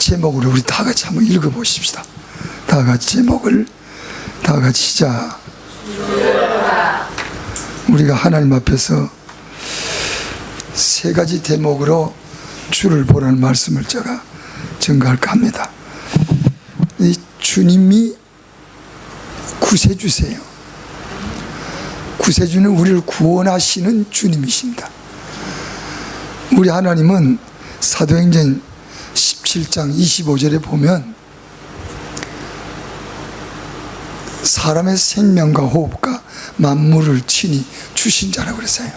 제목으로 우리 다 같이 한번 읽어보십시다. 다 같이 제목을 다 같이 시작. 우리가 하나님 앞에서 세 가지 대목으로 주를 보라는 말씀을 제가 전가할까 합니다. 이 주님이 구세주세요. 구세주는 우리를 구원하시는 주님이십니다. 우리 하나님은 사도행전 17장 25절에 보면 사람의 생명과 호흡과 만물을 친히 주신 자라고 그랬어요.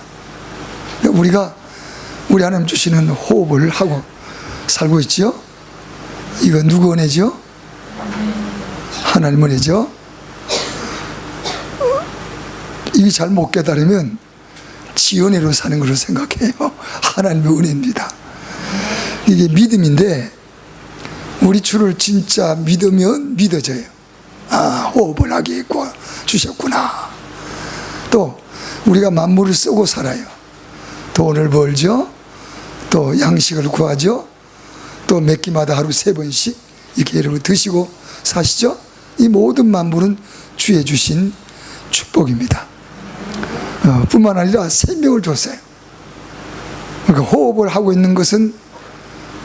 우리가 우리 하나님 주시는 호흡을 하고 살고 있죠. 이거 누구 은혜죠? 하나님 은혜죠. 이게 잘 못 깨달으면 지 은혜로 사는 것으로 생각해요. 하나님의 은혜입니다. 이게 믿음인데 우리 주를 진짜 믿으면 믿어져요. 아, 호흡을 하게 주셨구나. 또 우리가 만물을 쓰고 살아요. 돈을 벌죠. 또 양식을 구하죠. 또 몇 끼마다 하루 3번씩 이렇게 여러분 드시고 사시죠. 이 모든 만물은 주의 주신 축복입니다. 뿐만 아니라 생명을 줬어요. 그러니까 호흡을 하고 있는 것은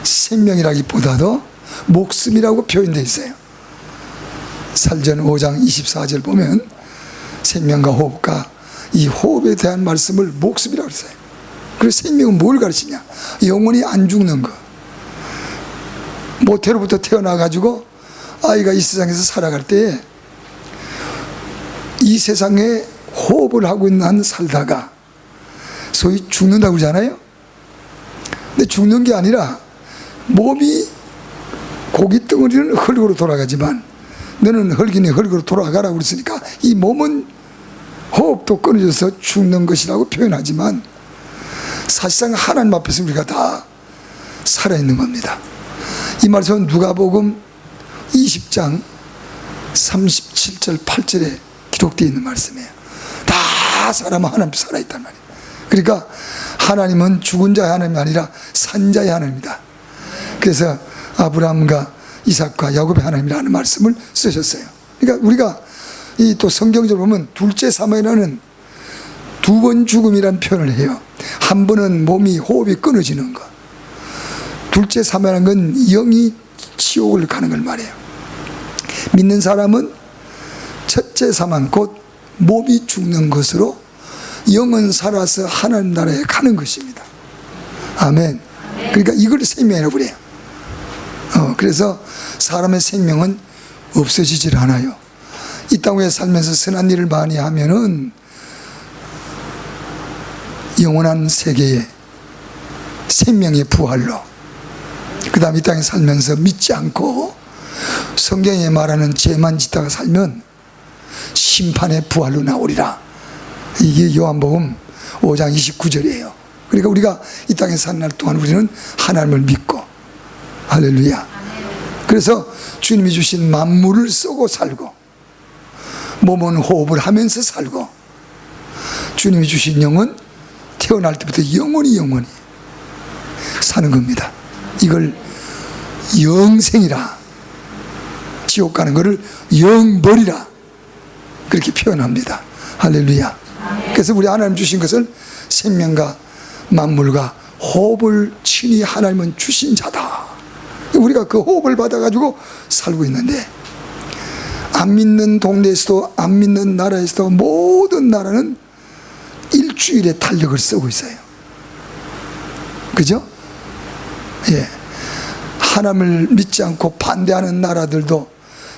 생명이라기보다도 목숨이라고 표현되어 있어요. 살전 5장 24절 보면 생명과 호흡과 이 호흡에 대한 말씀을 목숨이라고 했어요. 그래서 생명은 뭘 가르치냐? 영원히 안 죽는 거. 모태로부터 태어나가지고 아이가 이 세상에서 살아갈 때에 이 세상에 호흡을 하고 있는 한 살다가 소위 죽는다고 그러잖아요. 근데 죽는 게 아니라 몸이 고기 덩어리는 흙으로 돌아가지만 너는 흙이니 흙으로 돌아가라고 그랬으니까 이 몸은 호흡도 끊어져서 죽는 것이라고 표현하지만 사실상 하나님 앞에서 우리가 다 살아있는 겁니다. 이 말씀은 누가복음 20장 37절 8절에 기록되어 있는 말씀이에요. 다 사람은 하나님 앞에 살아있단 말이에요. 그러니까 하나님은 죽은 자의 하나님이 아니라 산 자의 하나님이다. 그래서 아브라함과 이삭과 야곱의 하나님이라는 말씀을 쓰셨어요. 그러니까 우리가 이 또 성경적으로 보면 둘째 사마이라는 2번 죽음이라는 표현을 해요. 한 번은 몸이 호흡이 끊어지는 거. 둘째 사마라는 건 영이 지옥을 가는 걸 말해요. 믿는 사람은 첫째 사망 곧 몸이 죽는 것으로 영은 살아서 하나님 나라에 가는 것입니다. 아멘. 그러니까 이걸 생명이라고 그래요. 그래서 사람의 생명은 없어지질 않아요. 이 땅에 살면서 선한 일을 많이 하면은 영원한 세계에 생명의 부활로, 그 다음 이 땅에 살면서 믿지 않고 성경에 말하는 죄만 짓다가 살면 심판의 부활로 나오리라. 이게 요한복음 5장 29절이에요. 그러니까 우리가 이 땅에 사는 날 동안 우리는 하나님을 믿고, 할렐루야. 그래서 주님이 주신 만물을 쓰고 살고, 몸은 호흡을 하면서 살고, 주님이 주신 영은 태어날 때부터 영원히 사는 겁니다. 이걸 영생이라, 지옥 가는 것을 영벌이라 그렇게 표현합니다. 할렐루야. 그래서 우리 하나님 주신 것을 생명과 만물과 호흡을 친히 하나님은 주신 자다. 우리가 그 호흡을 받아가지고 살고 있는데, 안 믿는 동네에서도 안 믿는 나라에서도 모든 나라는 일주일에 탄력을 쓰고 있어요. 그죠? 예. 하나님을 믿지 않고 반대하는 나라들도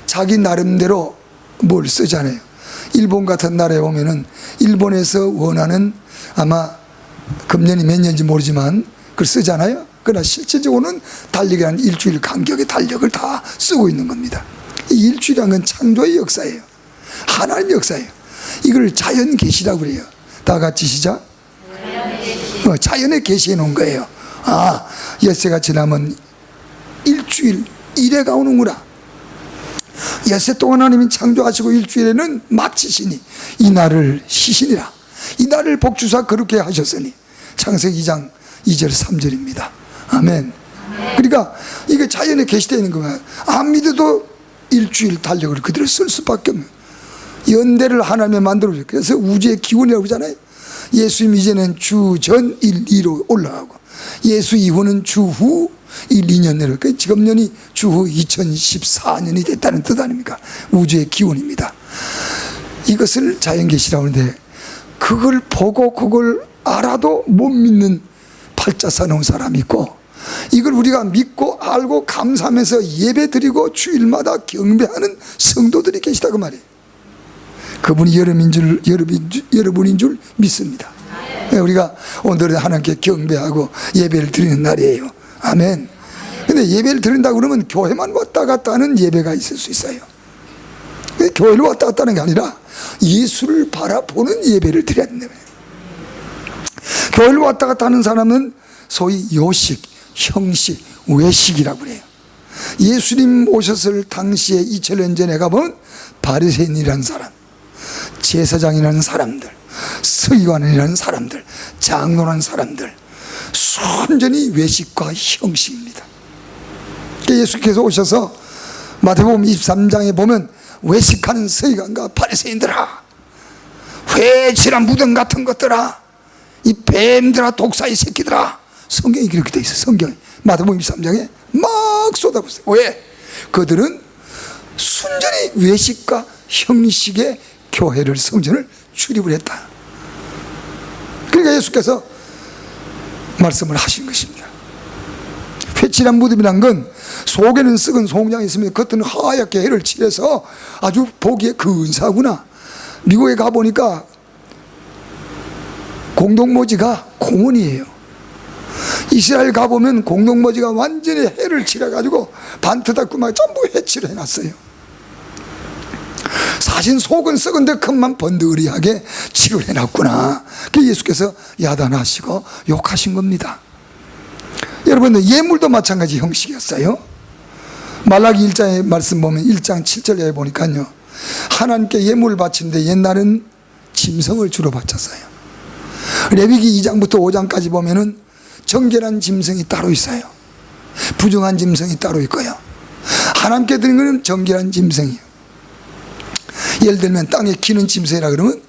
자기 나름대로 뭘 쓰잖아요. 일본 같은 나라에 오면은 일본에서 원하는, 아마 금년이 몇 년인지 모르지만 그걸 쓰잖아요. 그러나 실질적으로는 달력이 한 일주일 간격의 달력을 다 쓰고 있는 겁니다. 이 일주일이라는 건 창조의 역사예요. 하나님의 역사예요. 이걸 자연 계시라고 그래요. 다 같이 시작. 자연에 계시해 놓은 거예요. 아, 엿새가 지나면 일주일 일해가 오는구나. 엿새 동안 하나님이 창조하시고 일주일에는 마치시니 이 날을 쉬시니라. 이 날을 복주사 그렇게 하셨으니. 창세기 2장 2절 3절입니다. 아멘. 그러니까 이게 자연에 계시되어 있는 거야. 안 믿어도 일주일 달력을 그대로 쓸 수밖에 없는, 연대를 하나님이 만들어줘요. 그래서 우주의 기원이라고 그러잖아요. 예수님 이제는 주 전 1, 2로 올라가고, 예수 이후는 주후 1, 2년 내로, 그 지금년이 주후 2014년이 됐다는 뜻 아닙니까? 우주의 기원입니다. 이것을 자연계시라고 하는데, 그걸 보고 그걸 알아도 못 믿는 팔자 사놓은 사람이 있고, 이걸 우리가 믿고 알고 감사하면서 예배드리고 주일마다 경배하는 성도들이 계시다 그 말이에요. 그분이 여러분인 줄 믿습니다. 우리가 오늘은 하나님께 경배하고 예배를 드리는 날이에요. 아멘. 근데 예배를 드린다고 그러면 교회만 왔다 갔다 하는 예배가 있을 수 있어요. 교회를 왔다 갔다 하는 게 아니라 예수를 바라보는 예배를 드려야 된다며. 교회를 왔다 갔다 하는 사람은 소위 요식, 형식, 외식이라고 그래요. 예수님 오셨을 당시에 2000년 전에 가본 바리새인이라는 사람, 제사장이라는 사람들, 서기관이라는 사람들, 장로라는 사람들, 순전히 외식과 형식입니다. 예수께서 오셔서 마태복음 23장에 보면 외식하는 서기관과 바리새인들아, 회칠한 무덤 같은 것들아, 이 뱀들아, 독사의 새끼들아, 성경이 그렇게 돼 있어요. 성경이 마태복음 23장에 막 쏟아부었어요. 왜? 그들은 순전히 외식과 형식의 교회를, 성전을 출입을 했다. 그러니까 예수께서 말씀을 하신 것입니다. 회칠한 무덤이란 건 속에는 썩은 송장이 있으면 겉은 하얗게 해를 칠해서 아주 보기에 근사하구나. 미국에 가보니까 공동모지가 공원이에요. 이스라엘 가보면 공동모지가 완전히 해를 칠해가지고 반트다꾸만 전부 해칠을 해놨어요. 사실 속은 썩은데 겉만 번득이하게 칠을 해놨구나. 그 예수께서 야단하시고 욕하신 겁니다. 여러분들, 예물도 마찬가지 형식이었어요. 말라기 1장의 말씀 보면 1장 7절에 보니까요, 하나님께 예물을 바치는데 옛날은 짐승을 주로 바쳤어요. 레위기 2장부터 5장까지 보면은 정결한 짐승이 따로 있어요. 부정한 짐승이 따로 있고요. 하나님께 드린 것은 정결한 짐승이에요. 예를 들면 땅에 기는 짐승이라 그러면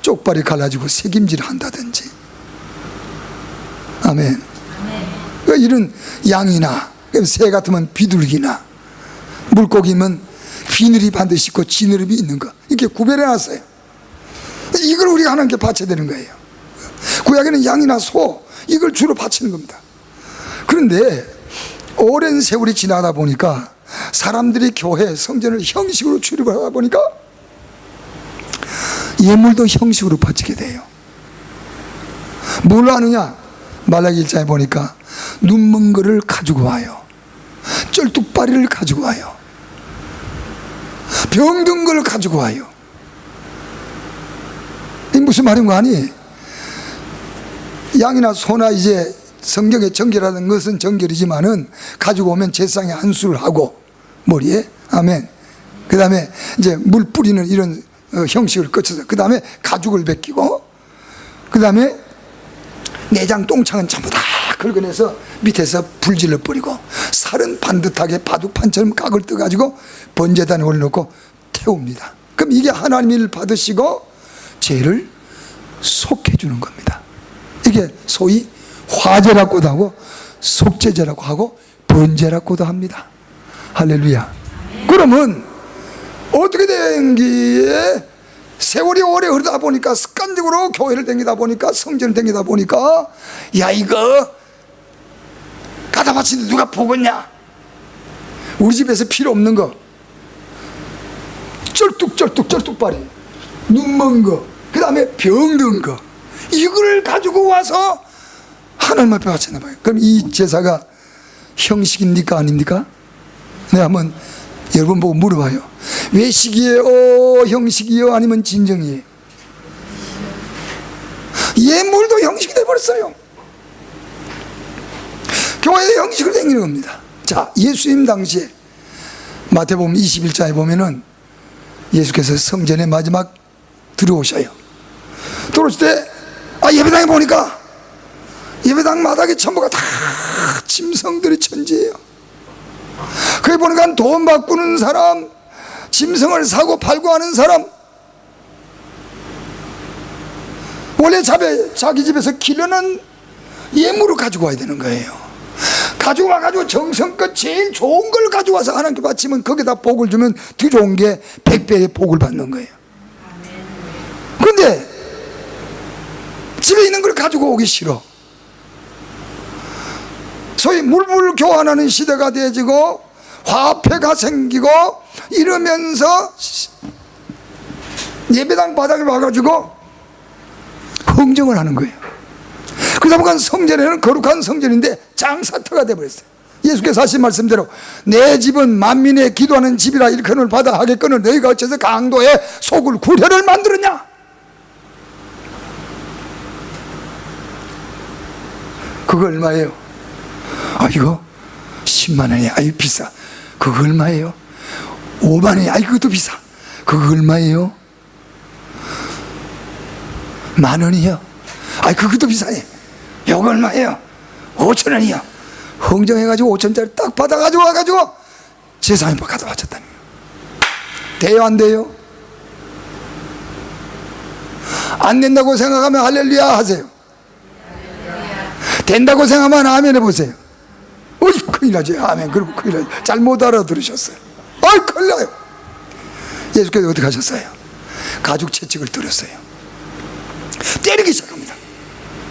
쪽발이 갈라지고 새김질을 한다든지. 아멘. 그러니까 이런 양이나 새 같으면 비둘기나 물고기면 비늘이 반드시 있고 지느러미 있는 거, 이렇게 구별해 놨어요. 이걸 우리가 하나님께 바쳐야 되는 거예요. 구약에는 양이나 소, 이걸 주로 바치는 겁니다. 그런데 오랜 세월이 지나다 보니까 사람들이 교회, 성전을 형식으로 출입을 하다 보니까 예물도 형식으로 바치게 돼요. 뭘 하느냐? 말라기 1장에 보니까 눈먼 거를 가지고 와요. 쩔뚝바리를 가지고 와요. 병든 걸 가지고 와요. 이 무슨 말인 거 아니? 양이나 소나 이제 성경에 정결하는 것은 정결이지만은 가지고 오면 제사장에 안수를 하고 머리에, 아멘. 그 다음에 이제 물 뿌리는 이런 형식을 거쳐서 그 다음에 가죽을 벗기고 그 다음에 내장 똥창은 전부 다 긁어내서 밑에서 불질러 버리고 살은 반듯하게 바둑판처럼 각을 떠가지고 번제단에 올려놓고 태웁니다. 그럼 이게 하나님을 받으시고 죄를 속해주는 겁니다. 이게 소위 화제라고도 하고 속죄제라고 하고 번제라고도 합니다. 할렐루야. 그러면 어떻게 된 게, 세월이 오래 흐르다 보니까 습관적으로 교회를 다니다 보니까, 성전을 다니다 보니까, 야 이거 가다 바치는데 누가 보겠냐? 우리 집에서 필요 없는 거, 쩔뚝바리, 눈먼 거, 그 다음에 병든 거, 이걸 가지고 와서 하나님 앞에 바쳤나 봐요. 그럼 이 제사가 형식입니까 아닙니까? 내가 한번 여러분 보고 물어봐요. 외식이에요, 형식이에요, 아니면 진정이에요? 예물도 형식이 돼버렸어요. 교회의 형식으로 댕기는 겁니다. 자, 예수님 당시에 마태복음 21장에 보면은 예수께서 성전에 마지막 들어오셔요. 들어오실 때 예배당에 보니까 예배당 마당이 전부가 다 짐승들의 천지예요. 거기 보니까 돈 바꾸는 사람, 짐승을 사고 팔고 하는 사람, 원래 자기 집에서 기르는 예물을 가지고 와야 되는 거예요. 가지고 와가지고 정성껏 제일 좋은 걸 가지고 와서 하나님께 바치면 거기다 복을 주면 더 좋은 게 100배의 복을 받는 거예요. 그런데 집에 있는 걸 가지고 오기 싫어. 소위 물물 교환하는 시대가 되어지고 화폐가 생기고 이러면서 예배당 바닥에 와가지고 흥정을 하는 거예요. 그러다 보니까 성전에는 거룩한 성전인데 장사터가 되어버렸어요. 예수께서 하신 말씀대로 내 집은 만민의 기도하는 집이라 일컬음을 받아 하겠거늘 너희가 어째서 강도의 속을 구려를 만들었냐. 그거 얼마예요? 아, 이거 10만 원이야. 아유 비싸. 그거 얼마예요? 5만 원이야. 아이 그것도 비싸. 그거 얼마예요? 1만 원이요. 아이 그것도 비싸네. 이거 얼마예요? 5천 원이요. 흥정해가지고 5천짜리 딱 받아가지고 와가지고 제사장님 가다 바쳤다는 거예요. 돼요 안 돼요? 안 된다고 생각하면 할렐루야 하세요. 된다고 생각하면 아멘 해보세요. 어이 큰일 나죠. 아멘. 그리고 큰일 나죠. 잘못 알아들으셨어요. 어이 큰일 나요. 예수께서 어떻게 하셨어요? 가죽 채찍을 들었어요. 때리기 시작합니다.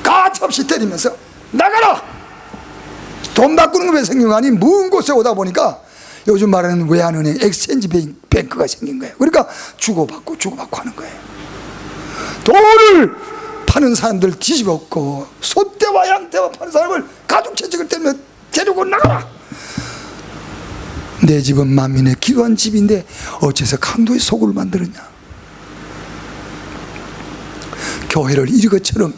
가차없이 때리면서 나가라. 돈 바꾸는 거 왜 생긴 거 아니? 먼 곳에 오다 보니까 요즘 말하는 외환은행 엑스체인지 뱅크가 생긴 거예요. 그러니까 주고받고 하는 거예요. 돈을 파는 사람들 뒤집었고 소떼와 양떼와 파는 사람을 가죽 채찍을 때문에 데리고 나가라. 내 집은 만민의 기도한 집인데 어째서 강도의 속을 만들었냐. 교회를 이것처럼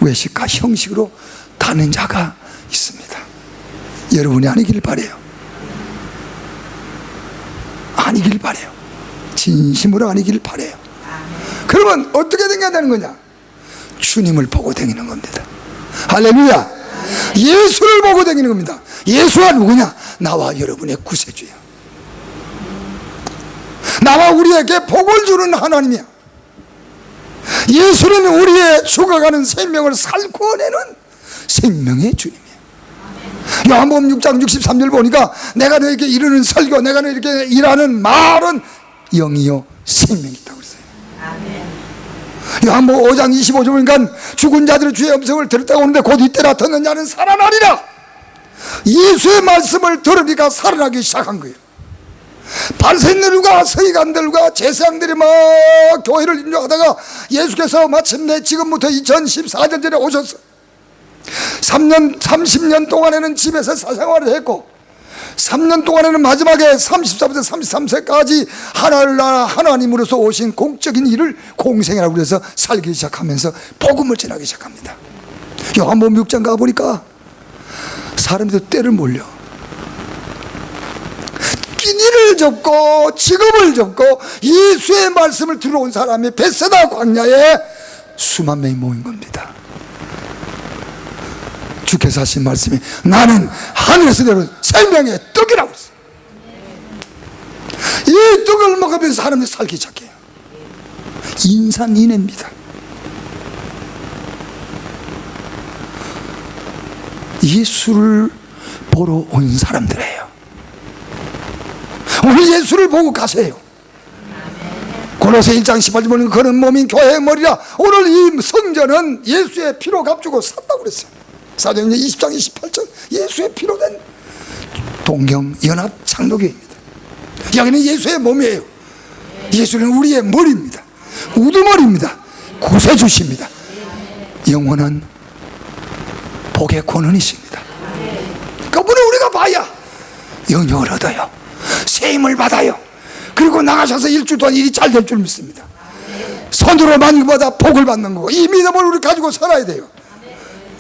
외식과 형식으로 다는 자가 있습니다. 여러분이 아니길 바라요. 아니길 바라요. 진심으로 아니길 바라요. 그러면 어떻게 되는 거냐? 주님을 보고 다니는 겁니다. 할렐루야. 예수를 보고 다니는 겁니다. 예수가 누구냐? 나와 여러분의 구세주야. 나와 우리에게 복을 주는 하나님이야. 예수는 우리의 죽어가는 생명을 살구어내는 생명의 주님이야. 요한복음 6장 63절 보니까 내가 너에게 이르는 설교, 내가 너에게 일하는 말은 영이요 생명이 있다고 그랬어요. 요한복음 5장 25절 보니까 죽은 자들의 주의 음성을 들었다고 하는데 곧 이때라 듣는 자는 살아나리라. 예수의 말씀을 들으니까 살아나기 시작한 거예요. 바리새인들과 서기관들과 제사장들이 막 교회를 인도하다가 예수께서 마침내 지금부터 2014년 전에 오셨어요. 30년 동안에는 집에서 사생활을 했고 3년 동안에는 마지막에 34부터 33세까지 하나님으로서 오신 공적인 일을 공생이라고 해서 살기 시작하면서 복음을 전하기 시작합니다. 요한복음 6장 가보니까 사람들이 때를 몰려 끼니를 접고 직업을 접고 예수의 말씀을 들어온 사람이 베세다 광야에 수만 명이 모인 겁니다. 주께서 하신 말씀이 나는 하늘에서 내려온 생명의 떡이라고 했어요. 이 떡을 먹으면서 사람들이 살기 시작해요. 인산인해입니다. 예수를 보러 온 사람들이에요. 오늘 예수를 보고 가세요. 고로새 1장 18절 보면 그는 몸인 교회의 머리라. 오늘 이 성전은 예수의 피로 값주고 샀다고 그랬어요. 사도행전 20장 28절 예수의 피로 된 동경연합 장로교회입니다. 여기는 예수의 몸이에요. 예수는 우리의 머리입니다. 우두머리입니다. 구세주십니다. 영원한 복의 권원이십니다. 그분을 우리가 봐야 영역을 얻어요. 세임을 받아요. 그리고 나가셔서 일주 동안 일이 잘 될 줄 믿습니다. 손으로 만든 것보다 복을 받는 거고 이 믿음을 우리 가지고 살아야 돼요.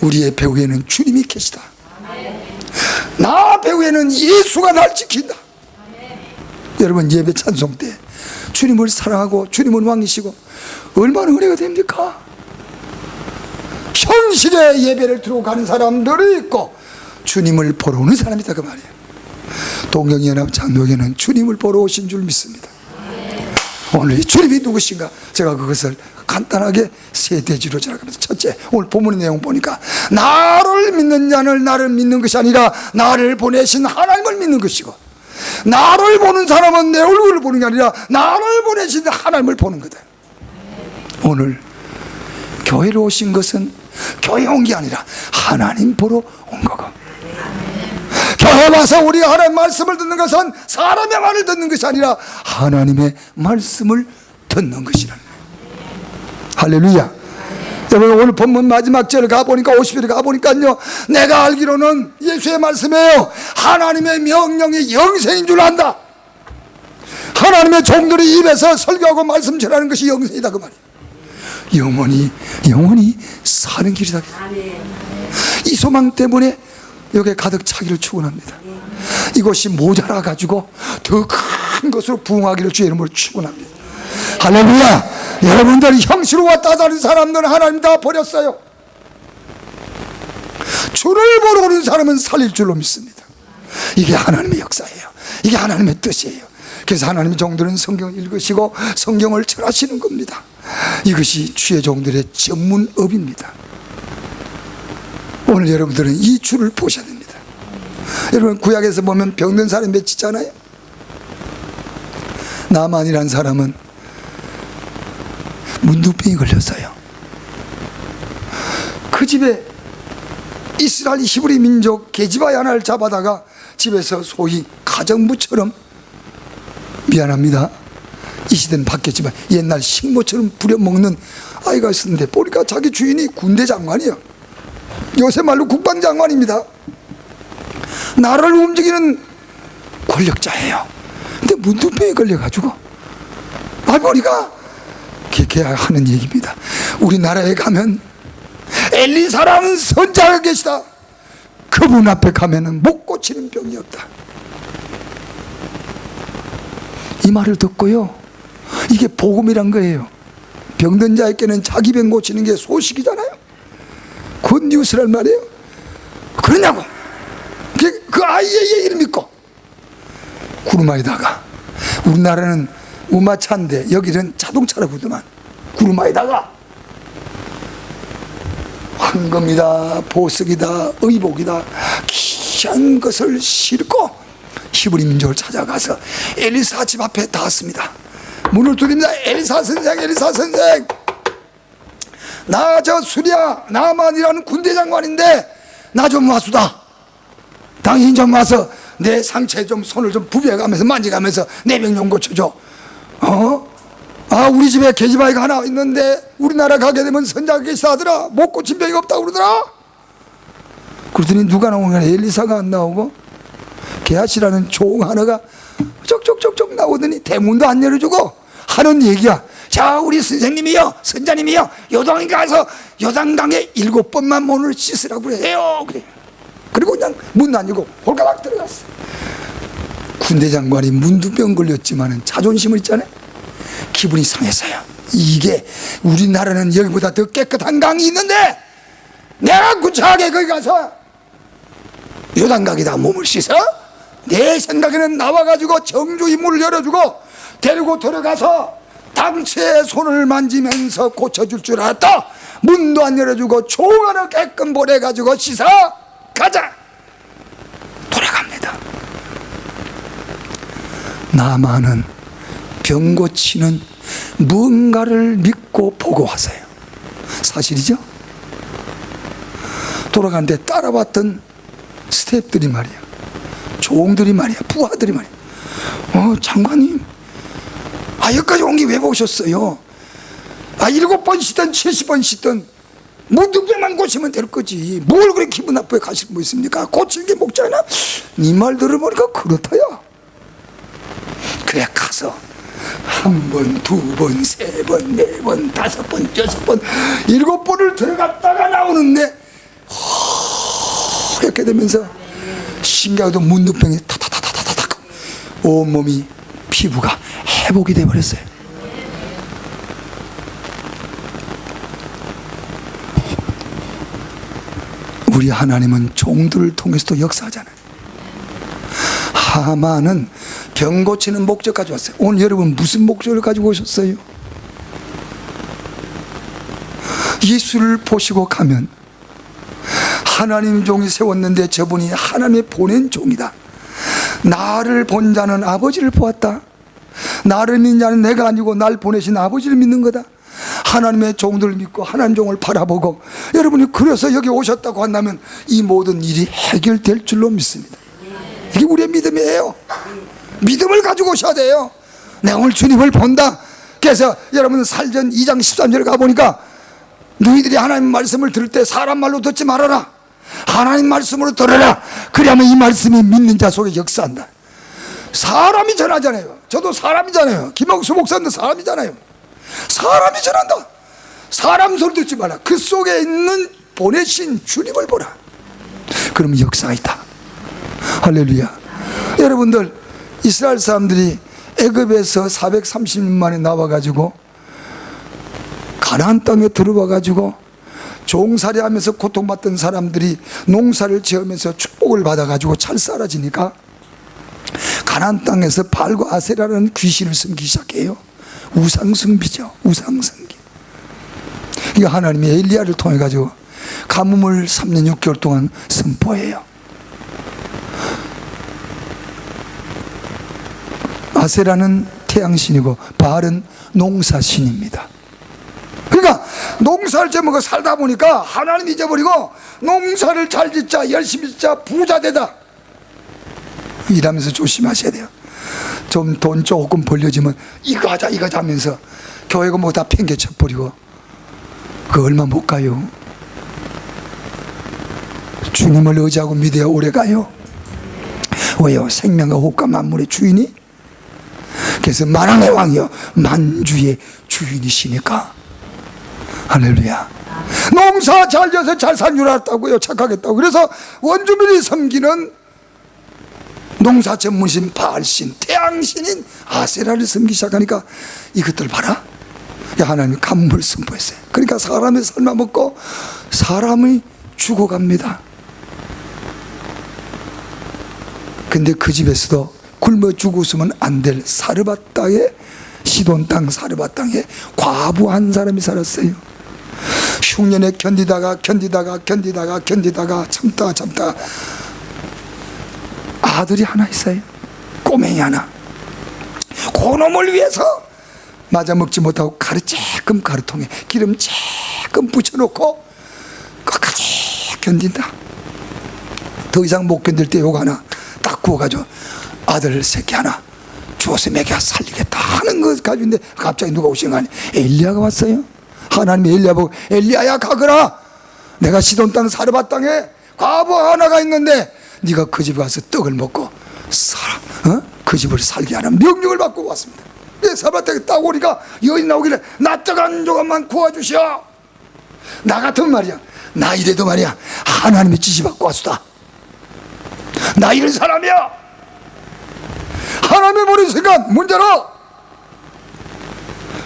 우리의 배후에는 주님이 계시다. 나 배후에는 예수가 날 지킨다. 여러분 예배 찬송 때 주님을 사랑하고 주님은 왕이시고 얼마나 은혜가 됩니까? 성실의 예배를 드리고 가는 사람들이 있고 주님을 보러 오는 사람이 있다 그 말이에요. 동경연합 장로교는 주님을 보러 오신 줄 믿습니다. 오늘 이 주님이 누구신가? 제가 그것을 간단하게 세 대지로 전하면서, 첫째, 오늘 본문의 내용 보니까 나를 믿는 자는 나를 믿는 것이 아니라 나를 보내신 하나님을 믿는 것이고, 나를 보는 사람은 내 얼굴을 보는 게 아니라 나를 보내신 하나님을 보는 거다. 오늘 교회로 오신 것은 교회 온 게 아니라 하나님 보러 온 거고, 교회 와서 우리가 하나님의 말씀을 듣는 것은 사람의 말을 듣는 것이 아니라 하나님의 말씀을 듣는 것이라는 거예요. 할렐루야. 여러분, 오늘 본문 마지막 절을 가보니까 50절에 가보니까요, 내가 알기로는 예수의 말씀이에요. 하나님의 명령이 영생인 줄 안다. 하나님의 종들이 입에서 설교하고 말씀 전하는 것이 영생이다 그 말이에요. 영원히 사는 길이다. 이 소망 때문에 여기에 가득 차기를 축원합니다. 이것이 모자라 가지고 더 큰 것으로 부흥하기를 주의 이름으로 축원합니다. 할렐루야. 여러분들 형식으로 왔다 다른 사람들은 하나님 다 버렸어요. 주를 보러 오는 사람은 살릴 줄로 믿습니다. 이게 하나님의 역사예요. 이게 하나님의 뜻이에요. 그래서 하나님의 종들은 성경을 읽으시고 성경을 절하시는 겁니다. 이것이 주의 종들의 전문업입니다. 오늘 여러분들은 이 주를 보셔야 됩니다. 여러분, 구약에서 보면 병든 사람이 몇 있잖아요. 나만이란 사람은 문둥병이 걸렸어요. 그 집에 이스라엘 히브리 민족 계집아이 하나를 잡아다가 집에서 소위 가정부처럼, 미안합니다, 이 시대는 바뀌었지만 옛날 식모처럼 부려먹는 아이가 있었는데, 보니까 자기 주인이 군대 장관이에요. 요새 말로 국방장관입니다. 나라를 움직이는 권력자예요. 근데 문둥병에 걸려가지고, 보니까 걔가 하는 얘기입니다. 우리나라에 가면 엘리사라는 선자가 계시다. 그분 앞에 가면은 못 고치는 병이 없다. 이 말을 듣고요, 이게 복음이란 거예요. 병든 자에게는 자기 병 고치는 게 소식이잖아요. 굿뉴스란 말이에요. 그러냐고. 그 아이의 얘기를 믿고 구루마에다가, 우리나라는 우마차인데 여기는 자동차라고 그러더만, 구루마에다가 황금이다, 보석이다, 의복이다, 귀한 것을 싣고 히브리 민족을 찾아가서 엘리사 집 앞에 닿았습니다. 문을 두드립니다. 엘리사 선생, 엘리사 선생, 나 저 수리아 나만이라는 군대 장관인데 나 좀 와수다. 당신 좀 와서 내 상처에 좀 손을 좀 부벼가면서 만져가면서 내 병 좀 고쳐줘. 우리 집에 계집아이가 하나 있는데 우리나라 가게 되면 선자가 계시다 하더라. 못 고친 병이 없다고 그러더라. 그러더니 누가 나오는 거야? 엘리사가 안 나오고 게하시라는 종 하나가 쪽쪽쪽쪽 나오더니 대문도 안 열어주고 하는 얘기야. 자, 우리 선생님이요, 선자님이요, 요당에 가서 요당강에 7번만 문을 씻으라고 그래요. 그래. 그리고 그냥 문 안 열고 홀가닥 들어갔어. 군대 장관이 문둥병 걸렸지만은 자존심을 있잖아요. 기분이 상했어요. 이게 우리나라는 여기보다 더 깨끗한 강이 있는데 내가 구차하게 거기 가서 요단강에다 몸을 씻어? 내 생각에는 나와가지고 정주히 문을 열어주고 데리고 들어가서 당체에 손을 만지면서 고쳐줄 줄 알았다. 문도 안 열어주고 종 하나 깨끗 보내가지고 씻어 가자. 돌아갑니다. 나만은 병 고치는 무언가를 믿고 보고 왔어요. 사실이죠? 돌아가는데 따라왔던 스태프들이 말이야, 종들이 말이야, 부하들이 말이야, 장관님, 여기까지 온 게 왜 오셨어요? 7번 씻든 70번 씻든 문둥병만 고치면 될 거지. 뭘 그렇게 기분 나쁘게 가실 뭐 있습니까? 고칠 게 목자나? 네 말 들어보니까 그렇다야. 그래 가서 1번, 2번, 3번, 4번, 5번, 6번, 7번을 들어갔다가 나오는데 이렇게 되면서 신기하게도 문둥병이 타타타타타타 온몸이 피부가 회복이 돼버렸어요. 우리 하나님은 종들을 통해서도 역사하잖아요. 하만은 병 고치는 목적 가지고 왔어요. 오늘 여러분 무슨 목적을 가지고 오셨어요? 예수를 보시고 가면 하나님 종이 세웠는데 저분이 하나님의 보낸 종이다. 나를 본 자는 아버지를 보았다. 나를 믿는 자는 내가 아니고 날 보내신 아버지를 믿는 거다. 하나님의 종들을 믿고 하나님 종을 바라보고 여러분이 그래서 여기 오셨다고 한다면 이 모든 일이 해결될 줄로 믿습니다. 이게 우리의 믿음이에요. 믿음을 가지고 오셔야 돼요. 내가 오늘 주님을 본다. 그래서 여러분 살전 2장 13절 가보니까 너희들이 하나님 말씀을 들을 때 사람 말로 듣지 말아라. 하나님 말씀으로 들어라. 그래야만 이 말씀이 믿는 자 속에 역사한다. 사람이 전하잖아요. 저도 사람이잖아요. 김옥수 목사님도 사람이잖아요. 사람이 전한다. 사람 소리 듣지 마라. 그 속에 있는 보내신 주님을 보라. 그러면 역사가 있다. 할렐루야. 여러분들 이스라엘 사람들이 애굽에서 430년 만에 나와가지고 가나안 땅에 들어와가지고 종살이 하면서 고통받던 사람들이 농사를 지으면서 축복을 받아가지고 잘 살아지니까 가나안 땅에서 발과 아세라라는 귀신을 섬기기 시작해요. 우상숭배죠. 우상숭배. 이거 하나님이 엘리야를 통해 가지고 가뭄을 3년 6개월 동안 선포해요. 아세라는 태양신이고 바알은 농사신입니다. 그러니까 농사를 져먹어 살다 보니까 하나님 잊어버리고 농사를 잘 짓자, 열심히 짓자, 부자 되다 일하면서 조심하셔야 돼요. 좀 돈 조금 벌려지면 이거 하자 이거 하자 하면서 교회가 뭐 다 팽개쳐버리고 그 얼마 못 가요. 주님을 의지하고 믿어야 오래 가요. 왜요? 생명과 호흡과 만물의 주인이. 그래서 만왕의 왕이요 만주의 주인이시니까. 할렐루야. 농사 잘 져서 잘 산 줄 알았다고요. 착하겠다고. 그래서 원주민이 섬기는 농사 전문신 바알신, 태양신인 아세라를 섬기기 시작하니까 이것들 봐라. 하나님이 가뭄을 선포했어요. 그러니까 사람의 삶아 먹고 사람이 죽어갑니다. 근데 그 집에서도 굶어 죽었으면 안 될 사르밧 땅에, 시돈 땅 사르밧 땅에 과부 한 사람이 살았어요. 흉년에 견디다가 참다가 아들이 하나 있어요. 꼬맹이 하나. 그놈을 위해서 맞아 먹지 못하고 가르쬐끔 가루통에 기름 조금 붙여놓고 끝까지 견딘다. 더 이상 못 견딜 때 요거 하나 딱 구워가지고 아들 새끼 하나 주워서 먹여 살리겠다 하는 것 가지고 있는데 갑자기 누가 오신 거 아니에요? 엘리야가 왔어요. 하나님이 엘리야 보고 엘리야야 가거라. 내가 시돈 땅 사르밧 땅에 과부 하나가 있는데 네가 그 집에 가서 떡을 먹고 살아, 그 집을 살게 하는 명령을 받고 왔습니다. 사르밧 땅에 딱 오니까 여인 나오길래 나 떡 한 조각만 구워주시오. 나 같은 말이야, 나 이래도 말이야 하나님의 지시 받고 왔수다. 나 이런 사람이야. 하나님의 보낸 순간 문 열어.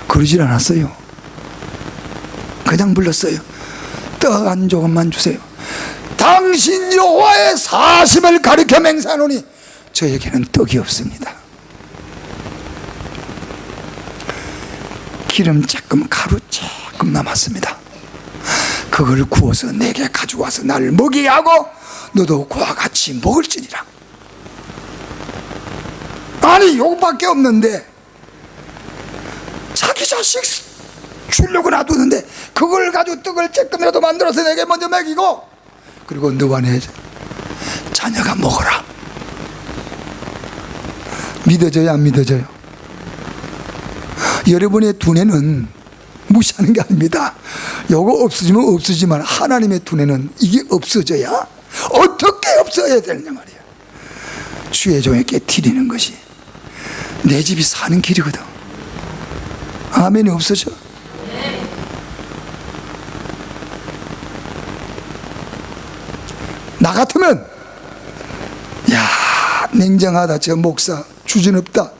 그러질 않았어요. 그냥 불렀어요. 떡 한 조각만 주세요. 당신 여호와의 사심을 가리켜 맹세하노니 저에게는 떡이 없습니다. 기름 조금 가루 조금 남았습니다. 그걸 구워서 내게 가지고 와서 나를 먹이게 하고 너도 그와 같이 먹을지니라. 아니 요거밖에 없는데 자기 자식 주려고 놔두는데 그걸 가지고 떡을 조금이라도 만들어서 내게 먼저 먹이고 그리고 너와 내 자녀가 먹어라. 믿어져요 안 믿어져요? 여러분의 두뇌는 무시하는 게 아닙니다. 요거 없어지면 없어지만 하나님의 두뇌는 이게 없어져야 어떻게 없어야 되느냐 말이야. 주의 종에게 드리는 것이 내 집이 사는 길이거든. 아멘이 없어져? 나 같으면 야 냉정하다 저 목사 주저없다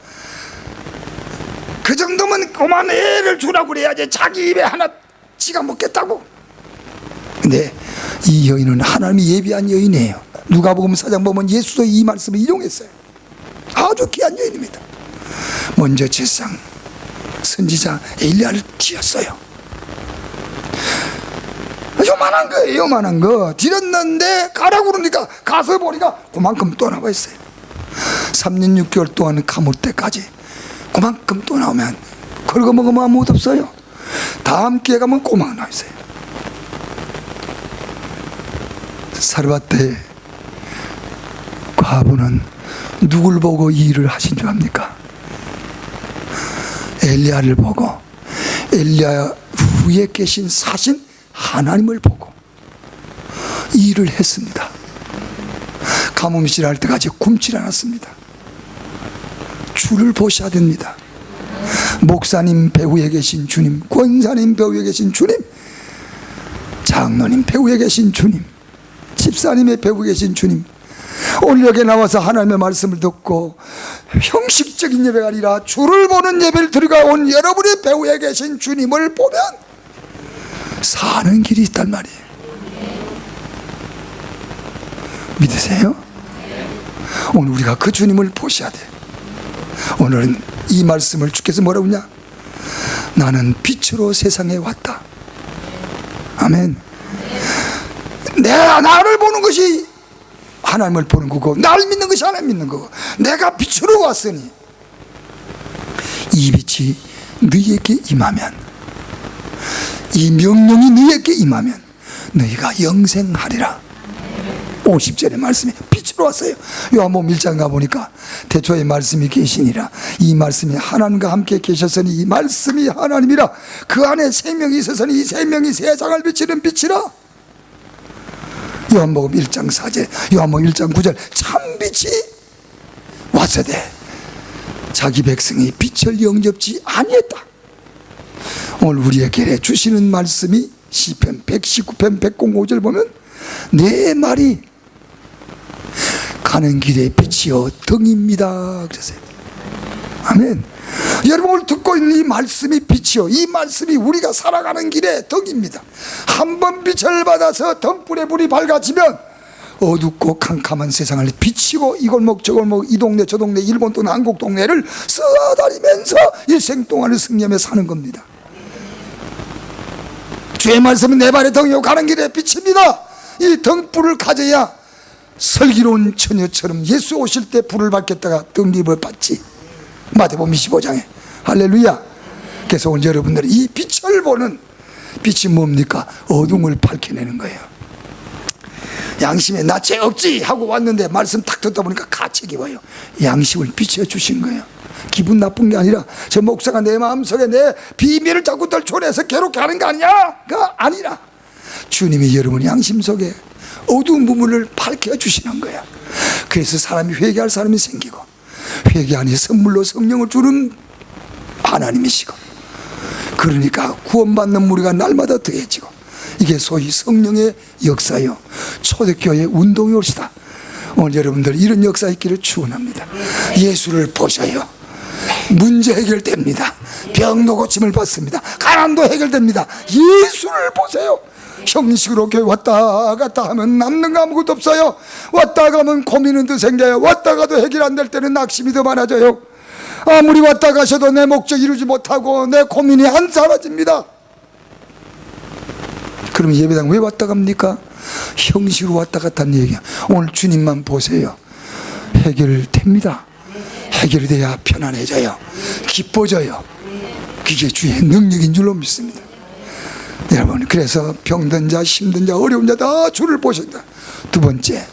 그 정도면 그만 애를 주라고 그래야지 자기 입에 하나 지가 먹겠다고. 근데 이 여인은 하나님이 예비한 여인이에요. 누가복음 4장 보면 예수도 이 말씀을 인용했어요. 아주 귀한 여인입니다. 먼저 제사장 선지자 엘리야를 띄었어요. 요만한 거예요. 요만한 거 드렸는데 가라고 그러니까 가서 보니까 그만큼 또 나와 있어요. 3년 6개월 동안 감을 때까지 그만큼 또 나오면 긁어 먹으면 아무것도 없어요. 다음 기회 가면 꼬막 나와 있어요. 사르밧때 과부는 누굴 보고 이 일을 하신 줄 압니까? 엘리야를 보고, 엘리야 후에 계신 사신 하나님을 보고 이 일을 했습니다. 가뭄실 할 때까지 굶질 않았습니다. 주를 보셔야 됩니다. 목사님 배후에 계신 주님, 권사님 배후에 계신 주님, 장로님 배후에 계신 주님, 집사님의 배후에 계신 주님, 오늘 여기에 나와서 하나님의 말씀을 듣고 형식적인 예배가 아니라 주를 보는 예배를 들어가온 여러분의 배후에 계신 주님을 보면 사는 길이 있단 말이에요. 믿으세요? 오늘 우리가 그 주님을 보셔야 돼요. 오늘은 이 말씀을 주께서 뭐라고 하냐? 나는 빛으로 세상에 왔다. 아멘. 내가 나를 보는 것이 하나님을 보는 거고, 나를 믿는 것이 하나님 믿는 거고, 내가 빛으로 왔으니 이 빛이 너희에게 임하면, 이 명령이 너희에게 임하면 너희가 영생하리라. 50절의 말씀이 빛으로 왔어요. 요한복음 1장 가보니까 태초에 말씀이 계시니라. 이 말씀이 하나님과 함께 계셨으니 이 말씀이 하나님이라. 그 안에 생명이 있었으니 이 생명이 세상을 비치는 빛이라. 요한복음 1장 4절, 요한복음 1장 9절, 참빛이 왔으되 자기 백성이 빛을 영접지 아니했다. 오늘 우리에게 주시는 말씀이 시편 119편 105절 보면 내 말이 가는 길에 빛이여 등입니다 그랬어요. 아멘. 여러분 오늘 듣고 있는 이 말씀이 빛이요, 이 말씀이 우리가 살아가는 길에 등입니다. 한번 빛을 받아서 등불에 불이 밝아지면 어둡고 캄캄한 세상을 비치고 이 골목 저 골목 이 동네 저 동네 일본 또는 한국 동네를 쓰다니면서 일생 동안을 승리하며 사는 겁니다. 주의 말씀은 내 발의 등이요 가는 길에 빛입니다. 이 등불을 가져야 슬기로운 처녀처럼 예수 오실 때 불을 받겠다가 등립을 받지. 마태복음 25장에 할렐루야. 그래서 오늘 여러분들이 이 빛을 보는 빛이 뭡니까? 어둠을 밝혀내는 거예요. 양심에 나 죄 없지 하고 왔는데 말씀 딱 듣다 보니까 가치 기워요. 양심을 비춰주신 거예요. 기분 나쁜 게 아니라 저 목사가 내 마음속에 내 비밀을 자꾸 들춰내서 괴롭게 하는 거 아니야?가 아니라 주님이 여러분 양심 속에 어두운 부분을 밝혀주시는 거야. 그래서 사람이 회개할 사람이 생기고, 회개 안에 선물로 성령을 주는 하나님이시고, 그러니까 구원받는 우리가 날마다 더해지고, 이게 소위 성령의 역사요, 초대교회 운동이 옳시다. 오늘 여러분들 이런 역사 있기를 축원합니다. 예수를 보셔요. 문제 해결됩니다. 병도 고침을 받습니다. 가난도 해결됩니다. 예수를 보세요. 형식으로 교회 왔다 갔다 하면 남는 거 아무것도 없어요. 왔다 가면 고민은 더 생겨요. 왔다 가도 해결 안 될 때는 낙심이 더 많아져요. 아무리 왔다 가셔도 내 목적 이루지 못하고 내 고민이 안 사라집니다. 그럼 예배당 왜 왔다 갑니까? 형식으로 왔다 갔다는 얘기야. 오늘 주님만 보세요. 해결됩니다. 해결이 돼야 편안해져요. 기뻐져요. 그게 주의 능력인 줄로 믿습니다. 여러분, 그래서 병든 자, 힘든 자, 어려운 자 다 주를 보신다. 두 번째,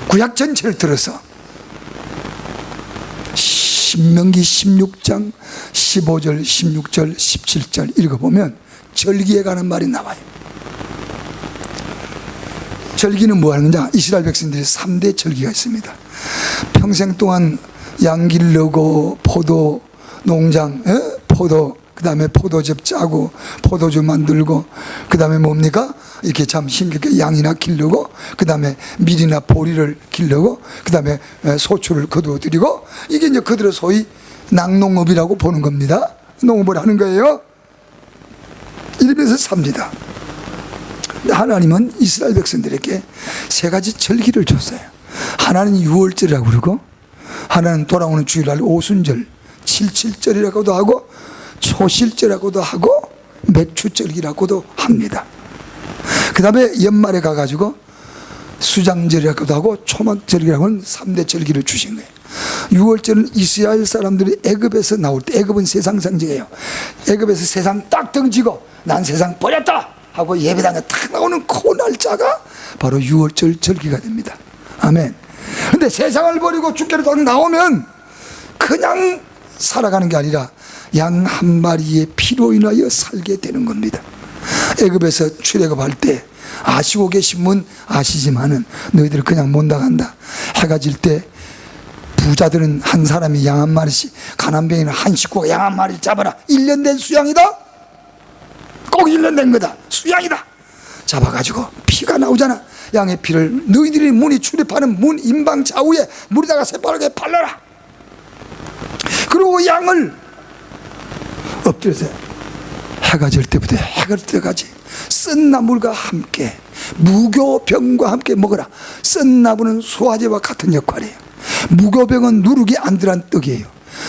구약 전체를 들어서 신명기 16장 15절, 16절, 17절 읽어보면 절기에 관한 말이 나와요. 절기는 뭐 하는 거냐? 이스라엘 백성들이 3대 절기가 있습니다. 평생 동안 양 기르고 포도 농장, 포도, 그 다음에 포도즙 짜고 포도주 만들고, 그 다음에 뭡니까? 이렇게 참 힘겹게 양이나 기르고, 그 다음에 밀이나 보리를 기르고, 그 다음에 소출을 거두어들이고, 이게 이제 그들의 소위 낙농업이라고 보는 겁니다. 농업을 하는 거예요. 이 누리면서 삽니다. 하나님은 이스라엘 백성들에게 세 가지 절기를 줬어요. 하나는 유월절이라고 그러고, 하나는 돌아오는 주일날 오순절, 칠칠절이라고도 하고, 초실절이라고도 하고, 맥추절기라고도 합니다. 그 다음에 연말에 가가지고 수장절이라고도 하고 초막절기라고 하는 3대 절기를 주신 거예요. 6월절은 이스라엘 사람들이 애굽에서 나올 때, 애굽은 세상 상징이에요. 애굽에서 세상 딱 등지고 난 세상 버렸다 하고 예배당에 딱 나오는 그 날짜가 바로 6월절 절기가 됩니다. 아멘. 근데 세상을 버리고 주께로 딱 나오면 그냥 살아가는 게 아니라 양 한 마리의 피로 인하여 살게 되는 겁니다. 애굽에서 출애굽할 때 아시고 계신 분 아시지만은 너희들 그냥 못 나간다. 해가 질 때 부자들은 한 사람이 양 한 마리씩, 가난뱅이는 한 식구가 양 한 마리를 잡아라. 1년 된 수양이다. 꼭 1년 된 거다. 수양이다. 잡아가지고 피가 나오잖아. 양의 피를 너희들이 문이 출입하는 문 임방 좌우에 물에다가 새파랗게 발라라. 그리고 양을 엎드려서 해가 질 때부터 해가 질 때까지 쓴 나물과 함께 무교병과 함께 먹어라. 쓴 나물은 소화제와 같은 역할이에요. 무교병은 누룩이 안 들어간 떡이에요.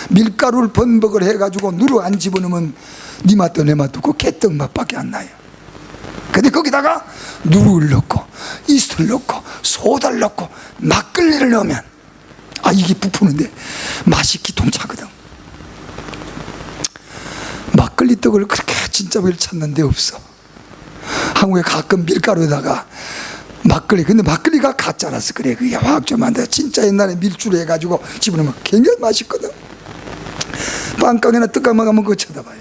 밀가루를 번복을 해가지고 누룩 안 집어넣으면 니 맛도 내 맛도 없고 개떡 맛밖에 안 나요. 근데 거기다가 누룩을 넣고 이스트를 넣고 소다를 넣고 막걸리를 넣으면 이게 부푸는데 맛이 기통차거든. 막걸리 떡을 그렇게 진짜 왜 찾는 데 없어. 한국에 가끔 밀가루에다가 막걸리, 근데 막걸리가 가짜라서 그래. 그게 화학 좀 한데 진짜 옛날에 밀주로 해가지고 집어넣으면 굉장히 맛있거든. 빵가게나 떡가마 가면 그거 쳐다봐요.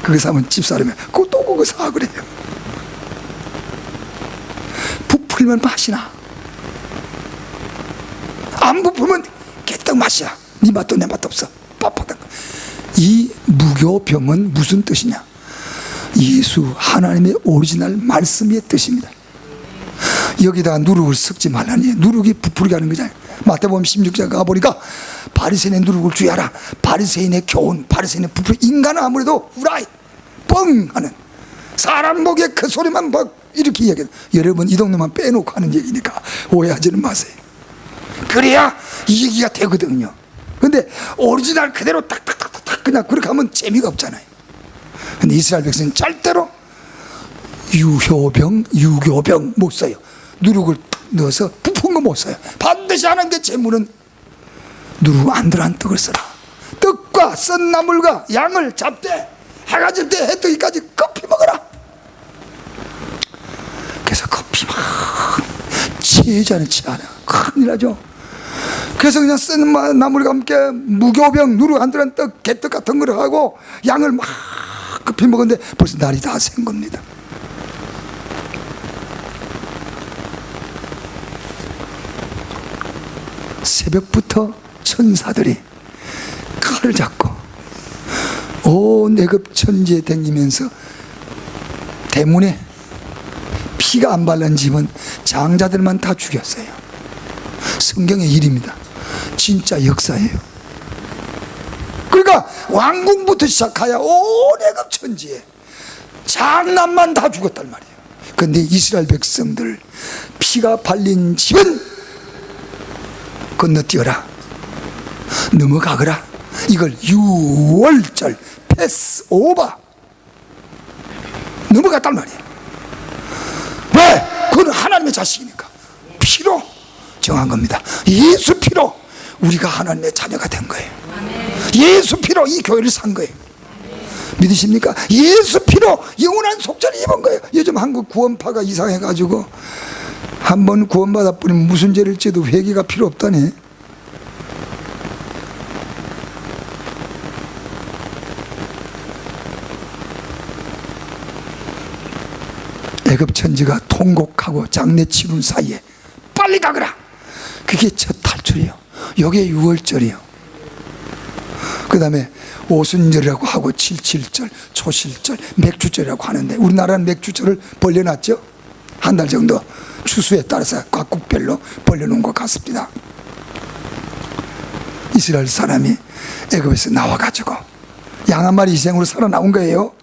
그거 사면 집사람이 그거 사 그래요. 부풀면 맛이 나. 안 부풀면 개떡 맛이야. 네 맛도 내 맛도 없어. pap하다. 이 무교병은 무슨 뜻이냐? 예수 하나님의 오리지널 말씀의 뜻입니다. 여기다가 누룩을 섞지 말라니. 누룩이 부풀게 하는 거잖아요. 마태복음 16장 가보니까 바리새인의 누룩을 주야라. 바리새인의 교훈, 바리새인의 부풀. 인간은 아무래도 후라이 뻥 하는, 사람 목에 그 소리만 막 이렇게 이야기해요. 여러분 이 동네만 빼놓고 하는 얘기니까 오해하지는 마세요. 그래야 이 얘기가 되거든요. 근데 오리지널 그대로 딱딱딱딱 그냥 그렇게 하면 재미가 없잖아요. 근데 이스라엘 백성은 절대로 유효병, 유교병 못 써요. 누룩을 넣어서 부푼 거 못 써요. 반드시 하나님께 제물은 누룩 안 들어간 떡을 써라. 떡과 썬 나물과 양을 잡되 해가 질 때 해 뜨기까지 커피 먹어라. 그래서 커피 막 취하잖아요. 취하나 큰일 나죠. 그래서 그냥 썬 나물과 함께 무교병, 누룩 안 들어간 떡, 개떡 같은 거를 하고 양을 막 커피 먹었는데 벌써 날이 다 샌 겁니다. 새벽부터 천사들이 칼을 잡고 온 애굽 천지에 다니면서 대문에 피가 안 발란 집은 장자들만 다 죽였어요. 성경의 일입니다. 진짜 역사예요. 그러니까 왕궁부터 시작하여 온 애굽 천지에 장남만 다 죽었단 말이에요. 그런데 이스라엘 백성들 피가 발린 집은 건너뛰어라, 넘어가거라. 이걸 유월절 패스오버 넘어갔단 말이에요. 왜? 그건 하나님의 자식이니까 피로 정한 겁니다. 예수 피로 우리가 하나님의 자녀가 된 거예요. 예수 피로 이 교회를 산 거예요. 믿으십니까? 예수 피로 영원한 속죄를 입은 거예요. 요즘 한국 구원파가 이상해가지고 한번 구원받아 뿌리면 무슨 죄를 져도 회개가 필요 없다네. 애굽 천지가 통곡하고 장례 치른 사이에 빨리 가거라. 그게 첫 탈출이에요. 요게 6월절이에요. 그 다음에 오순절이라고 하고 77절, 초실절, 맥주절이라고 하는데 우리나라는 맥주절을 벌려놨죠. 한 달 정도 추수에 따라서 각국별로 벌려놓은 것 같습니다. 이스라엘 사람이 애굽에서 나와가지고 양 한 마리 희생으로 살아나온 거예요.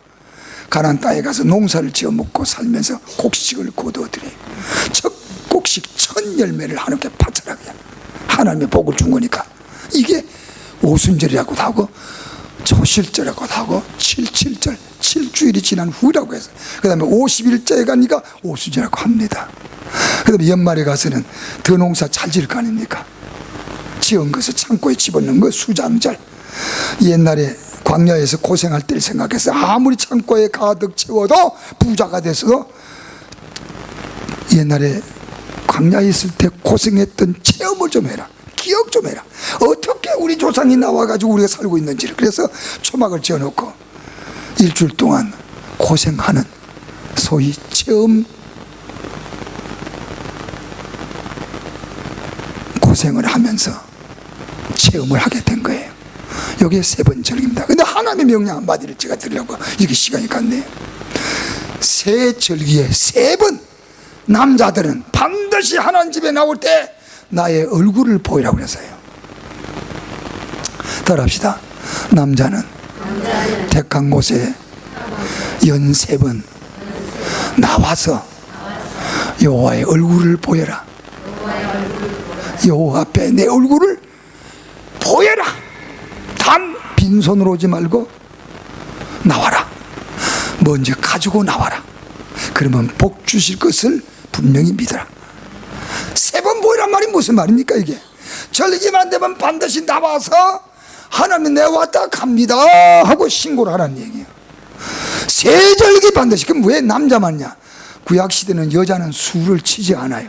가나안 땅에 가서 농사를 지어 먹고 살면서 곡식을 거두어들여요. 첫 곡식 첫 열매를 하나님께 바쳐라. 그냥 하나님의 복을 준 거니까. 이게 오순절이라고도 하고 초실절이라고도 하고 7.7절 7주일이 지난 후라고 해서, 그 다음에 50일째에 가니까 오순절이라고 합니다. 그 다음에 연말에 가서는 더 농사 잘 지을 거 아닙니까? 지은 것을 창고에 집어넣는 거 수장절. 옛날에 광야에서 고생할 때를 생각해서 아무리 창고에 가득 채워도 부자가 돼서 옛날에 광야에 있을 때 고생했던 체험을 좀 해라. 기억 좀 해라. 어떻게 우리 조상이 나와가지고 우리가 살고 있는지를. 그래서 초막을 지어놓고 일주일 동안 고생하는 소위 체험, 고생을 하면서 체험을 하게 된 거예요. 여기에 세 번 절기입니다. 근데 하나님의 명령 한마디를 제가 드리려고 이렇게 시간이 갔네요. 세 절기에 세 번 남자들은 반드시 하나님 집에 나올 때 나의 얼굴을 보이라고 그랬어요. 따라합시다. 남자는 택한 곳에 연 세 번 나와서 여호와의 얼굴을 보여라. 여호와 앞에 내 얼굴을 보여라. 단 빈손으로 오지 말고 나와라. 먼저 가지고 나와라. 그러면 복 주실 것을 분명히 믿어라. 세 번 보이란 말이 무슨 말입니까? 이게 절기만 되면 반드시 나와서 하나님 내가 왔다 갑니다 하고 신고를 하라는 얘기예요. 세 절기 반드시. 그럼 왜 남자만냐? 구약시대는 여자는 술을 치지 않아요.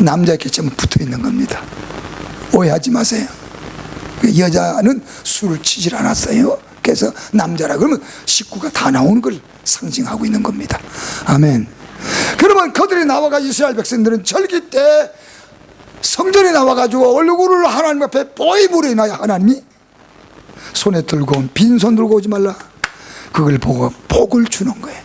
남자에게 좀 붙어 있는 겁니다. 오해하지 마세요. 여자는 술을 치질 않았어요. 그래서 남자라 그러면 식구가 다 나오는 걸 상징하고 있는 겁니다. 아멘. 그러면 그들이 나와가 이스라엘 백성들은 절기 때 성전에 나와가지고 얼굴을 하나님 앞에 보임으로 인하여 하나님이 손에 들고 온 빈손 들고 오지 말라. 그걸 보고 복을 주는 거예요.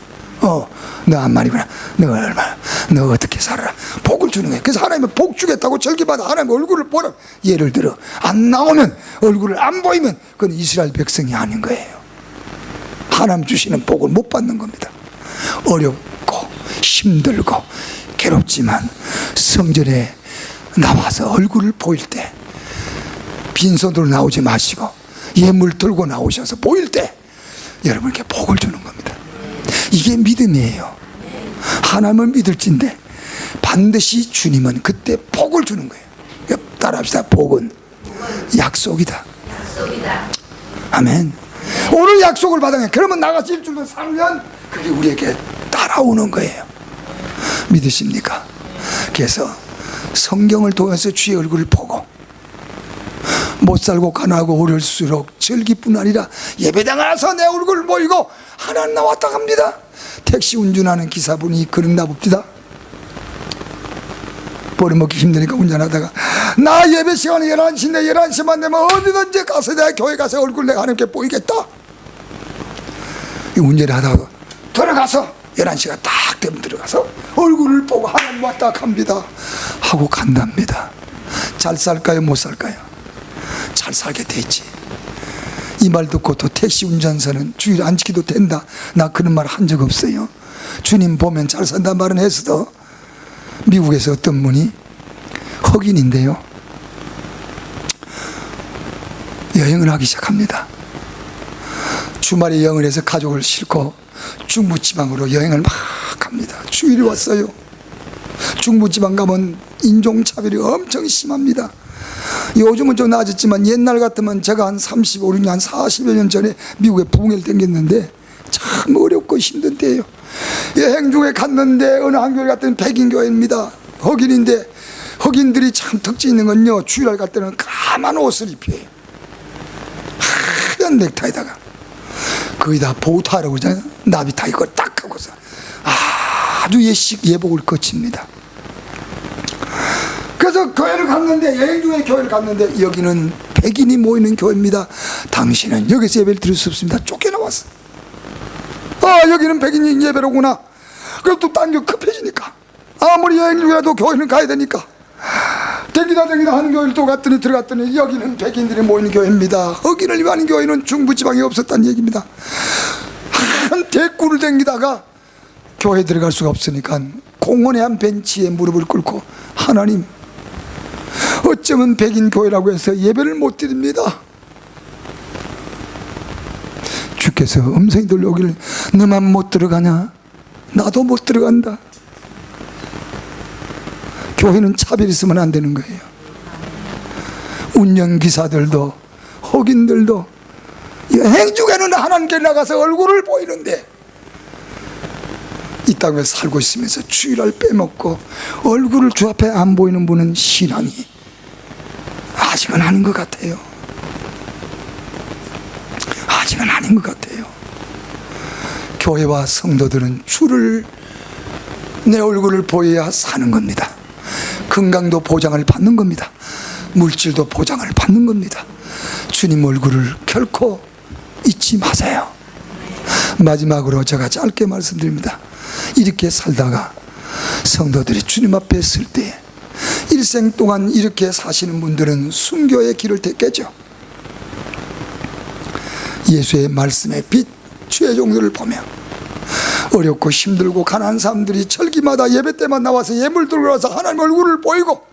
너 한 말이구나. 너 얼마나, 너 어떻게 살아라. 복을 주는 거예요. 그래서 하나님은 복 주겠다고 절기마다 하나님의 얼굴을 보라. 예를 들어 안 나오면, 얼굴을 안 보이면 그건 이스라엘 백성이 아닌 거예요. 하나님 주시는 복을 못 받는 겁니다. 어렵고 힘들고 괴롭지만 성전에 나와서 얼굴을 보일 때 빈손으로 나오지 마시고 예물 들고 나오셔서 보일 때 여러분께 복을 주는 겁니다. 이게 믿음이에요. 하나님을 믿을진데 반드시 주님은 그때 복을 주는 거예요. 따라합시다. 복은 약속이다. 아멘. 오늘 약속을 받아요. 그러면 나가서 일주일 살면 그게 우리에게 따라오는 거예요. 믿으십니까? 그래서 성경을 통해서 주의 얼굴을 보고 못 살고 가난하고 어려울수록 절기뿐 아니라 예배당 와서 내 얼굴을 보이고 하나님 나왔다 갑니다. 택시 운전하는 기사분이 그런가 봅니다. 버려먹기 힘드니까 운전하다가 나 예배 시간이 11시인데 11시만 되면 어디든지 가서 내가 교회 가서 얼굴 내가 하나님께 보이겠다. 이 운전을 하다가 들어가서 11시가 딱 되면 들어가서 얼굴을 보고 하나님 왔다 갑니다 하고 간답니다. 잘 살까요? 못 살까요? 잘 살게 되지. 이 말 듣고 또 택시 운전사는 주일 안 지켜도 된다. 나 그런 말 한 적 없어요. 주님 보면 잘 산단 말은 했어도 미국에서 어떤 분이 흑인인데요, 여행을 하기 시작합니다. 주말에 여행을 해서 가족을 싣고 중부지방으로 여행을 막 갑니다. 주일이 왔어요. 중부지방 가면 인종차별이 엄청 심합니다. 요즘은 좀 나아졌지만 옛날 같으면 제가 한 35, 6년, 한 40여 년 전에 미국에 부흥회를 댕겼는데 참 어렵고 힘든 때예요. 여행 중에 갔는데 어느 한 교회 갔더니 백인 교회입니다. 흑인인데 흑인들이 참 특징 있는 건요, 주일날 갈 때는 까만 옷을 입혀요. 하얀 넥타이다가 거기다 보우타라고 그러잖아요. 나비타 이거 딱 하고서 아주 예복을 거칩니다. 그래서 교회를 갔는데, 여행 중에 교회를 갔는데 여기는 백인이 모이는 교회입니다. 당신은 여기서 예배를 드릴 수 없습니다. 쫓겨나왔어. 여기는 백인이 예배로 오구나. 그래서 또 딴 교회 급해지니까 아무리 여행 중이라도 교회는 가야 되니까 댕기다 하는 교회를 또 갔더니 들어갔더니 여기는 백인들이 모이는 교회입니다. 흑인을 위한 교회는 중부지방에 없었다는 얘기입니다. 큰 대구를 댕기다가 교회 들어갈 수가 없으니까 공원의 한 벤치에 무릎을 꿇고, 하나님, 어쩌면 백인 교회라고 해서 예배를 못 드립니다. 주께서 음성이 들려오길, 너만 못 들어가냐? 나도 못 들어간다. 교회는 차별이 있으면 안 되는 거예요. 운전기사들도 흑인들도 행중에는 하나님께 나가서 얼굴을 보이는데, 이 땅에 살고 있으면서 주일날 빼먹고 얼굴을 주 앞에 안 보이는 분은 신앙이 아직은 아닌 것 같아요. 아직은 아닌 것 같아요. 교회와 성도들은 주를, 내 얼굴을 보여야 사는 겁니다. 건강도 보장을 받는 겁니다. 물질도 보장을 받는 겁니다. 주님 얼굴을 결코 잊지 마세요. 마지막으로 제가 짧게 말씀드립니다. 이렇게 살다가 성도들이 주님 앞에 설 때, 일생 동안 이렇게 사시는 분들은 순교의 길을 택했죠. 예수의 말씀의 빛, 주의 종들을 보며 어렵고 힘들고 가난한 사람들이 절기마다 예배 때만 나와서 예물 들고 와서 하나님 얼굴을 보이고,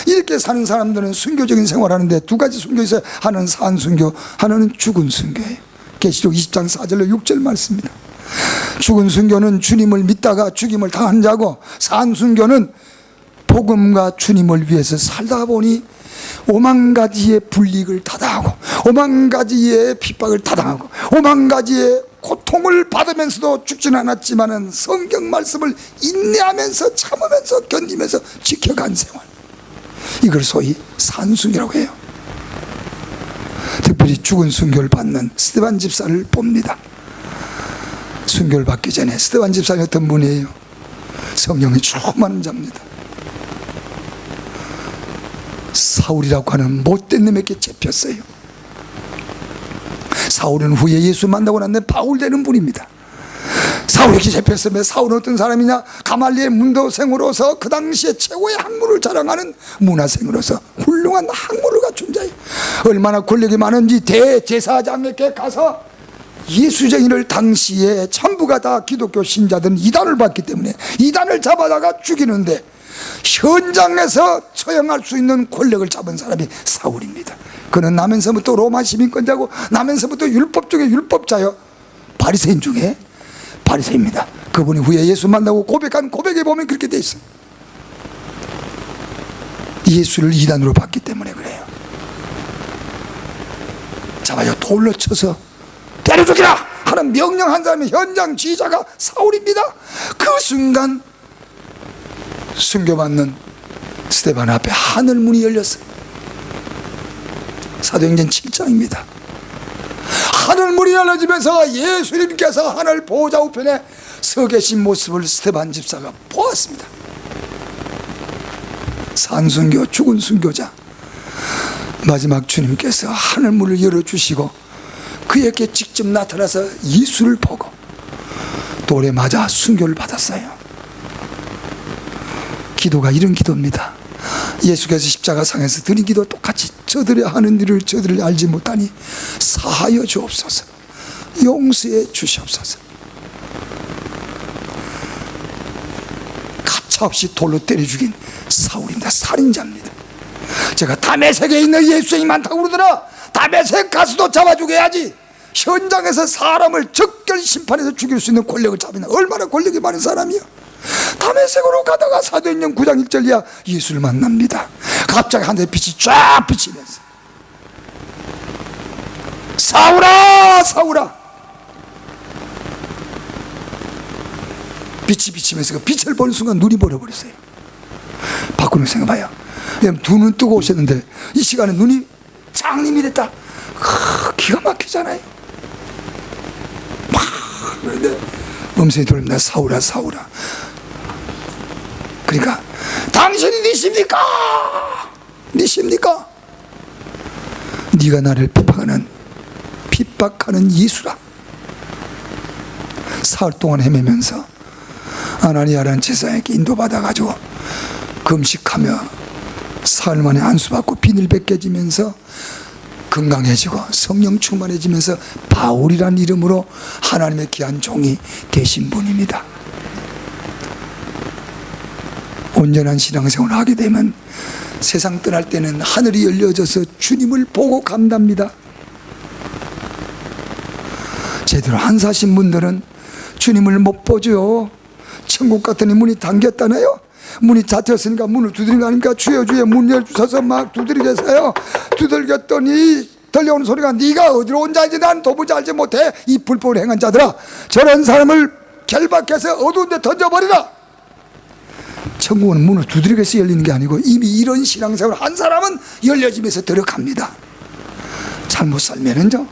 이렇게 사는 사람들은 순교적인 생활하는데 두 가지 순교 있어요. 하나는 산순교, 하나는 죽은 순교예요. 계시록 20장 4절로 6절 말씀입니다. 죽은 순교는 주님을 믿다가 죽임을 당한 자고, 산순교는 복음과 주님을 위해서 살다 보니 오만 가지의 불이익을 타당하고, 오만 가지의 핍박을 타당하고, 오만 가지의 고통을 받으면서도 죽지는 않았지만은 성경 말씀을 인내하면서 참으면서 견디면서 지켜간 생활, 이걸 소위 산순교라고 해요. 특별히 죽은 순교를 받는 스데반 집사를 봅니다. 순교를 받기 전에 스데반 집사는 어떤 분이에요? 성령이 충만한 자입니다. 사울이라고 하는 못된 놈에게 잡혔어요. 사울은 후에 예수 만나고 난 다음에 바울 되는 분입니다. 사울에게 잡혔으면 사울은 어떤 사람이냐? 가말리엘 문도생으로서 그 당시에 최고의 학문을 자랑하는 문화생으로서 훌륭한 학문을 갖춘 자예요. 얼마나 권력이 많은지 대제사장에게 가서 예수쟁이를, 당시에 전부가 다 기독교 신자들은 이단을 받기 때문에 이단을 잡아다가 죽이는데 현장에서 처형할 수 있는 권력을 잡은 사람이 사울입니다. 그는 나면서부터 로마 시민권자고, 나면서부터 율법 중에 율법자요. 바리새인 중에 바리새입니다. 그분이 후에 예수 만나고 고백한 고백에 보면 그렇게 돼 있어요. 예수를 이단으로 봤기 때문에 그래요. 잡아요. 돌로 쳐서 때려 죽이라 하는 명령한 사람이 현장 지휘자가 사울입니다. 그 순간 순교받는 스데반 앞에 하늘문이 열렸어요. 사도행전 7장입니다. 하늘문이 열려지면서 예수님께서 하늘 보호자 우편에 서 계신 모습을 스데반 집사가 보았습니다. 산순교, 죽은 순교자. 마지막 주님께서 하늘문을 열어주시고 그에게 직접 나타나서 예수를 보고 돌에 맞아 순교를 받았어요. 기도가 이런 기도입니다. 예수께서 십자가상에서 드린 기도 똑같이, 저들이 하는 일을 저들이 알지 못하니 사하여 주옵소서, 용서해 주시옵소서. 가차없이 돌로 때려 죽인 사울입니다. 살인자입니다. 제가 다메섹에 있는 예수님이 많다고 그러더라. 다메섹 가서도 잡아 죽여야지. 현장에서 사람을 적결 심판해서 죽일 수 있는 권력을 잡으면 얼마나 권력이 많은 사람이야. 다메섹으로 가다가 사도행전 9장 1절 이하 예수를 만납니다. 갑자기 하늘에 빛이 쫙 비치면서 사울아 사울아, 빛이 비치면서 그 빛을 보는 순간 눈이 멀어버렸어요. 바꾸는 생각해봐요. 두 눈 뜨고 오셨는데 이 시간에 눈이 장님이 됐다. 기가 막히잖아요. 막 그런데 음성이 들립니다. 사울아 사울아. 그러니까 당신이 니십니까? 니십니까? 네가 나를 핍박하는 예수라. 사흘 동안 헤매면서 아나니아라는 제사장에게 인도받아가지고 금식하며 사흘 만에 안수받고 비늘 벗겨지면서 건강해지고 성령 충만해지면서 바울이라는 이름으로 하나님의 귀한 종이 되신 분입니다. 온전한 신앙생활을 하게 되면 세상 떠날 때는 하늘이 열려져서 주님을 보고 간답니다. 제대로 안 사신 분들은 주님을 못 보죠. 천국 같은 이 문이 잠겼다나요? 문이 닫혔으니까 문을 두드린 거 아닙니까? 주여 주여 문 열주셔서 막 두드리겠어요. 두들겼더니 들려오는 소리가 네가 어디로 온 자인지 난 도무지 알지 못해. 이 불법을 행한 자들아, 저런 사람을 결박해서 어두운 데 던져버리라. 천국은 문을 두드리겠어 열리는 게 아니고 이미 이런 신앙생활을 한 사람은 열려지면서 들어갑니다. 잘못 살면은요,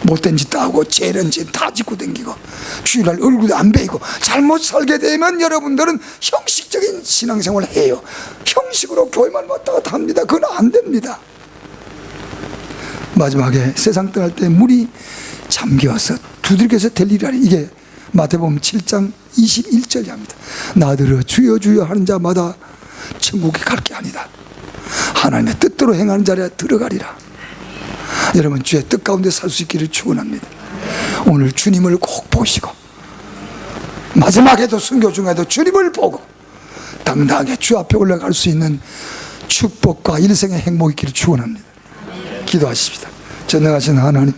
못된 짓도 하고 죄는 짓 다 짓고 댕기고 주일날 얼굴도 안 베이고 잘못 살게 되면 여러분들은 형식적인 신앙생활을 해요. 형식으로 교회만 왔다 갔다 합니다. 그건 안 됩니다. 마지막에 세상 떠날 때 문이 잠겨서 두들겨서 될 일이 아니, 이게 마태복음 7장 21절이 합니다. 나더러 주여 주여 하는 자마다 천국에 갈 게 아니다. 하나님의 뜻대로 행하는 자리에 들어가리라. 여러분, 주의 뜻 가운데 살 수 있기를 축원합니다. 오늘 주님을 꼭 보시고 마지막에도 순교 중에도 주님을 보고 당당하게 주 앞에 올라갈 수 있는 축복과 일생의 행복이 있기를 축원합니다. 기도하십시다. 전능하신 하나님,